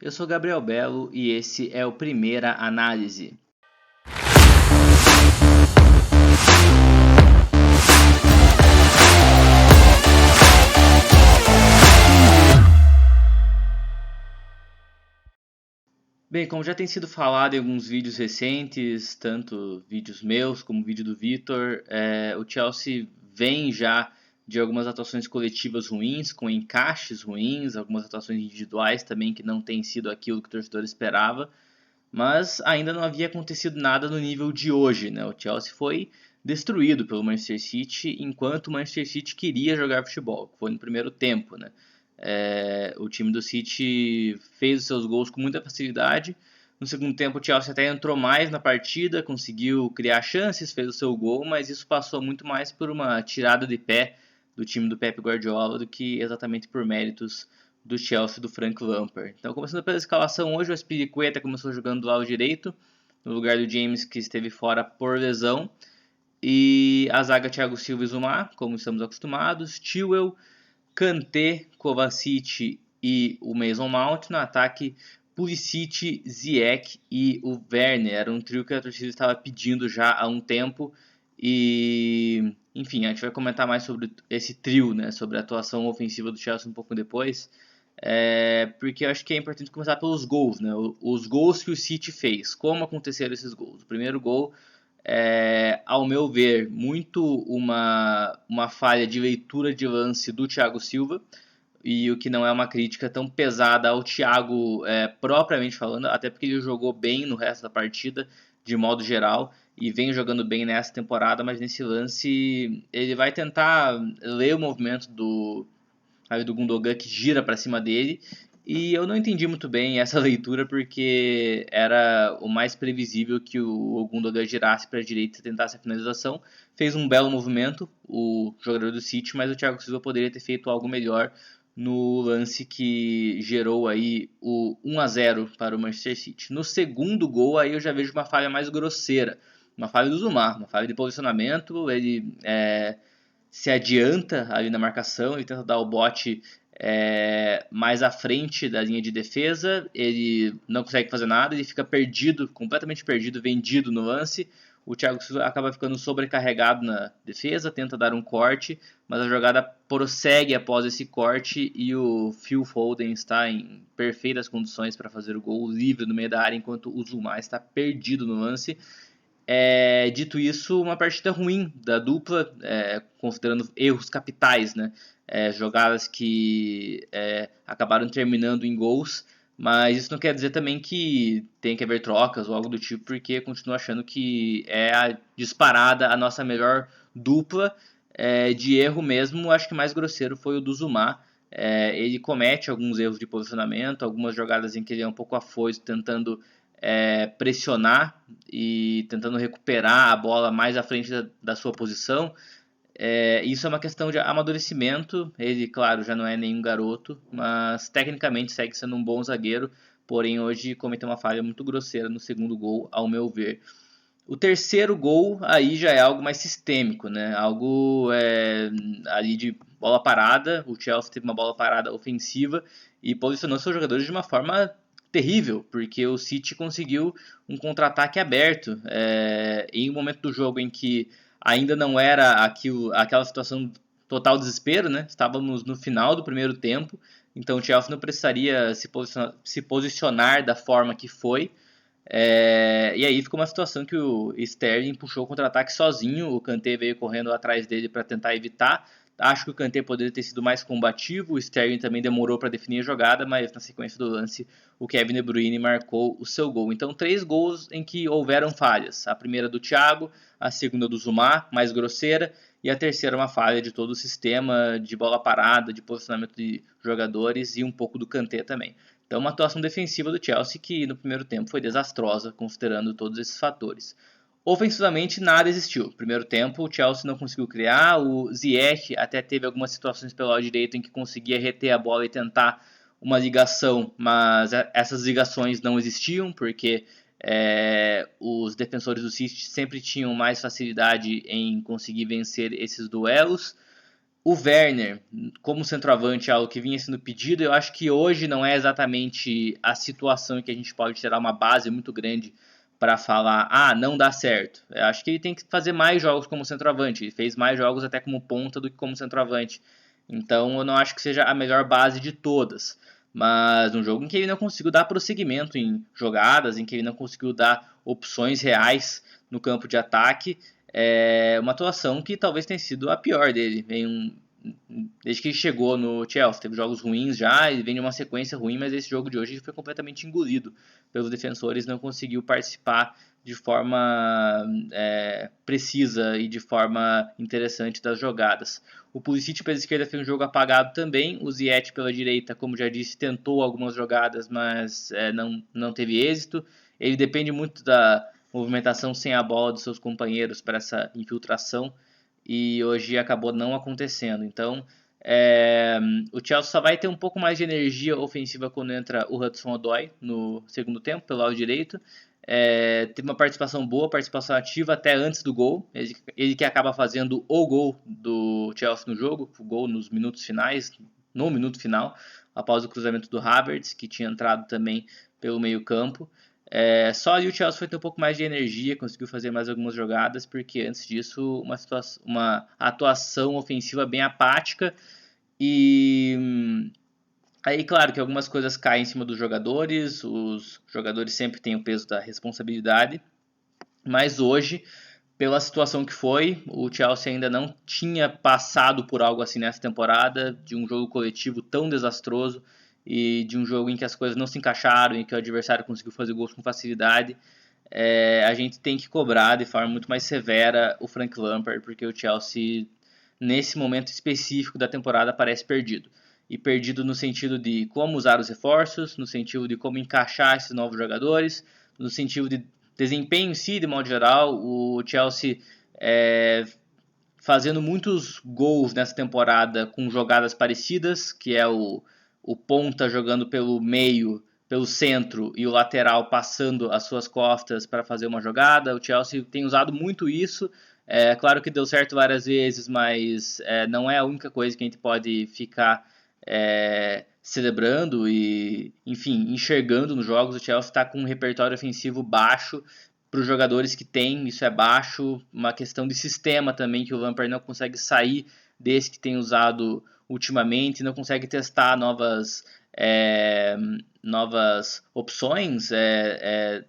Eu sou Gabriel Belo e esse é o Primeira Análise. Bem, como já tem sido falado em alguns vídeos recentes, tanto vídeos meus como vídeo do Vitor, o Chelsea vem já de algumas atuações coletivas ruins, com encaixes ruins, algumas atuações individuais também que não têm sido aquilo que o torcedor esperava, mas ainda não havia acontecido nada no nível de hoje, né? O Chelsea foi destruído pelo Manchester City enquanto o Manchester City queria jogar futebol, foi no primeiro tempo, né? O time do City fez os seus gols com muita facilidade. No segundo tempo, o Chelsea até entrou mais na partida, conseguiu criar chances, fez o seu gol, mas isso passou muito mais por uma tirada de pé do time do Pep Guardiola do que exatamente por méritos do Chelsea do Frank Lampard. Então, começando pela escalação hoje, o Azpilicueta começou jogando do lado direito, no lugar do James, que esteve fora por lesão. E a zaga Thiago Silva e Zuma, como estamos acostumados. Chilwell, Kanté, Kovacic e o Mason Mount. No ataque, Pulisic, Ziyech e o Werner. Era um trio que a torcida estava pedindo já há um tempo. E, enfim, a gente vai comentar mais sobre esse trio, né, sobre a atuação ofensiva do Chelsea um pouco depois. Porque eu acho que é importante começar pelos gols, né? Os gols que o City fez. Como aconteceram esses gols? O primeiro gol ao meu ver, muito uma falha de leitura de lance do Thiago Silva, e o que não é uma crítica tão pesada ao Thiago propriamente falando, até porque ele jogou bem no resto da partida, de modo geral, e vem jogando bem nessa temporada, mas nesse lance ele vai tentar ler o movimento do Gundogan que gira para cima dele, e eu não entendi muito bem essa leitura, porque era o mais previsível que o Gundogan girasse para a direita e tentasse a finalização. Fez um belo movimento, o jogador do City, mas o Thiago Silva poderia ter feito algo melhor no lance que gerou aí o 1-0 para o Manchester City. No segundo gol, aí eu já vejo uma falha mais grosseira, uma falha do Zuma, uma falha de posicionamento. Ele se adianta ali na marcação e tenta dar o bote mais à frente da linha de defesa. Ele não consegue fazer nada, ele fica perdido, completamente perdido, vendido no lance. O Thiago Silva acaba ficando sobrecarregado na defesa, tenta dar um corte, mas a jogada prossegue após esse corte e o Phil Foden está em perfeitas condições para fazer o gol livre no meio da área, enquanto o Zuma está perdido no lance. Dito isso, uma partida ruim da dupla, considerando erros capitais, né? Jogadas que acabaram terminando em gols, mas isso não quer dizer também que tem que haver trocas ou algo do tipo, porque eu continuo achando que é a disparada a nossa melhor dupla. De erro mesmo, acho que mais grosseiro foi o do Zuma. Ele comete alguns erros de posicionamento, algumas jogadas em que ele é um pouco afoito, tentando pressionar e tentando recuperar a bola mais à frente da sua posição. Isso é uma questão de amadurecimento. Ele, claro, já não é nenhum garoto, mas tecnicamente segue sendo um bom zagueiro. Porém, hoje cometeu uma falha muito grosseira no segundo gol, ao meu ver. O terceiro gol aí já é algo mais sistêmico, né? Algo ali de bola parada. O Chelsea teve uma bola parada ofensiva e posicionou seus jogadores de uma forma terrível, porque o City conseguiu um contra-ataque aberto em um momento do jogo em que ainda não era aquela situação total desespero, né? Estávamos no final do primeiro tempo, então o Chelsea não precisaria se posicionar da forma que foi. E aí ficou uma situação que o Sterling puxou o contra-ataque sozinho, o Kanté veio correndo atrás dele para tentar evitar. Acho que o Kanté poderia ter sido mais combativo, o Sterling também demorou para definir a jogada, mas na sequência do lance o Kevin De Bruyne marcou o seu gol. Então 3 gols em que houveram falhas, a primeira do Thiago, a segunda do Zuma, mais grosseira, e a terceira uma falha de todo o sistema, de bola parada, de posicionamento de jogadores e um pouco do Kanté também. Então, uma atuação defensiva do Chelsea que no primeiro tempo foi desastrosa, considerando todos esses fatores. Ofensivamente, nada existiu. No primeiro tempo, o Chelsea não conseguiu criar. O Ziyech até teve algumas situações pelo lado direito em que conseguia reter a bola e tentar uma ligação, mas essas ligações não existiam, porque os defensores do City sempre tinham mais facilidade em conseguir vencer esses duelos. O Werner, como centroavante, é algo que vinha sendo pedido. Eu acho que hoje não é exatamente a situação em que a gente pode tirar uma base muito grande para falar, não dá certo. Eu acho que ele tem que fazer mais jogos como centroavante. Ele fez mais jogos até como ponta do que como centroavante. Então eu não acho que seja a melhor base de todas. Mas um jogo em que ele não conseguiu dar prosseguimento em jogadas, em que ele não conseguiu dar opções reais no campo de ataque, é uma atuação que talvez tenha sido a pior dele. Desde que ele chegou no Chelsea, teve jogos ruins já, ele vem de uma sequência ruim, mas esse jogo de hoje ele foi completamente engolido pelos defensores, não conseguiu participar de forma precisa e de forma interessante das jogadas. O Pulisic pela esquerda fez um jogo apagado também, o Ziyech pela direita, como já disse, tentou algumas jogadas, mas não teve êxito. Ele depende muito da movimentação sem a bola dos seus companheiros para essa infiltração, e hoje acabou não acontecendo. Então, o Chelsea só vai ter um pouco mais de energia ofensiva quando entra o Hudson-Odoi no segundo tempo, pelo lado direito. Teve uma participação boa, participação ativa até antes do gol. Ele que acaba fazendo o gol do Chelsea no jogo, o gol nos minutos finais, no minuto final, após o cruzamento do Havertz, que tinha entrado também pelo meio campo. Só ali o Chelsea foi ter um pouco mais de energia, conseguiu fazer mais algumas jogadas, porque antes disso uma atuação ofensiva bem apática. E aí, claro que algumas coisas caem em cima dos jogadores, os jogadores sempre têm o peso da responsabilidade, mas hoje, pela situação que foi, o Chelsea ainda não tinha passado por algo assim nessa temporada, de um jogo coletivo tão desastroso e de um jogo em que as coisas não se encaixaram e que o adversário conseguiu fazer gols com facilidade. A gente tem que cobrar de forma muito mais severa o Frank Lampard, porque o Chelsea, nesse momento específico da temporada, parece perdido. E perdido no sentido de como usar os reforços, no sentido de como encaixar esses novos jogadores, no sentido de desempenho em si, de modo geral. O Chelsea fazendo muitos gols nessa temporada com jogadas parecidas, que é o ponta jogando pelo meio, pelo centro, e o lateral passando as suas costas para fazer uma jogada. O Chelsea tem usado muito isso. Claro que deu certo várias vezes, mas não é a única coisa que a gente pode ficar celebrando e, enfim, enxergando nos jogos. O Chelsea está com um repertório ofensivo baixo para os jogadores que tem, isso é baixo. Uma questão de sistema também, que o Lampard não consegue sair desse que tem usado ultimamente, não consegue testar novas opções,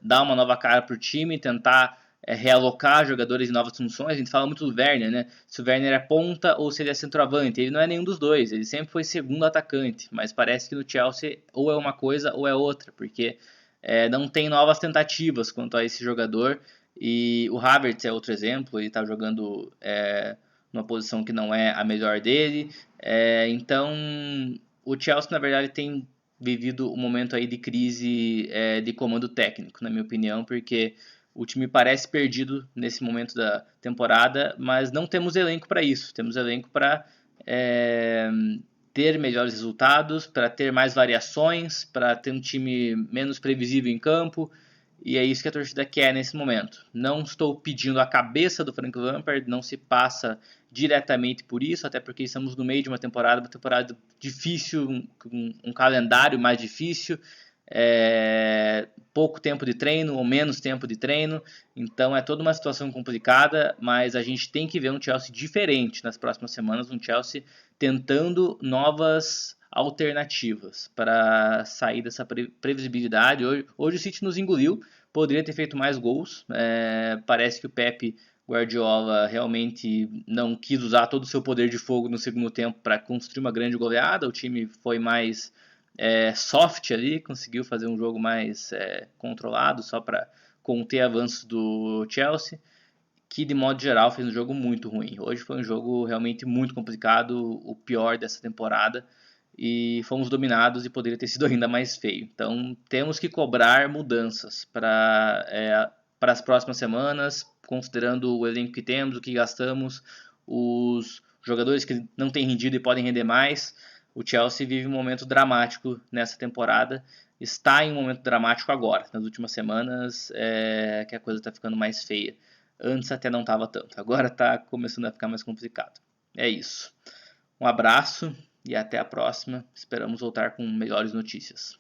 dar uma nova cara para o time, tentar realocar jogadores em novas funções. A gente fala muito do Werner, né? Se o Werner é ponta ou se ele é centroavante. Ele não é nenhum dos dois, ele sempre foi segundo atacante, mas parece que no Chelsea ou é uma coisa ou é outra, porque não tem novas tentativas quanto a esse jogador. E o Havertz é outro exemplo, ele está jogando numa posição que não é a melhor dele. Então, o Chelsea, na verdade, tem vivido um momento aí de crise de comando técnico, na minha opinião, porque o time parece perdido nesse momento da temporada, mas não temos elenco para isso. Temos elenco para ter melhores resultados, para ter mais variações, para ter um time menos previsível em campo, e é isso que a torcida quer nesse momento. Não estou pedindo a cabeça do Frank Lampard, não se passa diretamente por isso, até porque estamos no meio de uma temporada difícil, um calendário mais difícil, pouco tempo de treino ou menos tempo de treino, então é toda uma situação complicada, mas a gente tem que ver um Chelsea diferente nas próximas semanas, um Chelsea tentando novas alternativas para sair dessa previsibilidade. Hoje o City nos engoliu, poderia ter feito mais gols, parece que o Pep Guardiola realmente não quis usar todo o seu poder de fogo no segundo tempo para construir uma grande goleada, o time foi mais soft ali, conseguiu fazer um jogo mais controlado, só para conter avanços do Chelsea, que de modo geral fez um jogo muito ruim. Hoje foi um jogo realmente muito complicado, o pior dessa temporada, e fomos dominados e poderia ter sido ainda mais feio. Então temos que cobrar mudanças para as próximas semanas, considerando o elenco que temos, o que gastamos, os jogadores que não têm rendido e podem render mais. O Chelsea vive um momento dramático nessa temporada, está em um momento dramático agora, nas últimas semanas, que a coisa está ficando mais feia. Antes até não estava tanto, agora está começando a ficar mais complicado. É isso. Um abraço e até a próxima. Esperamos voltar com melhores notícias.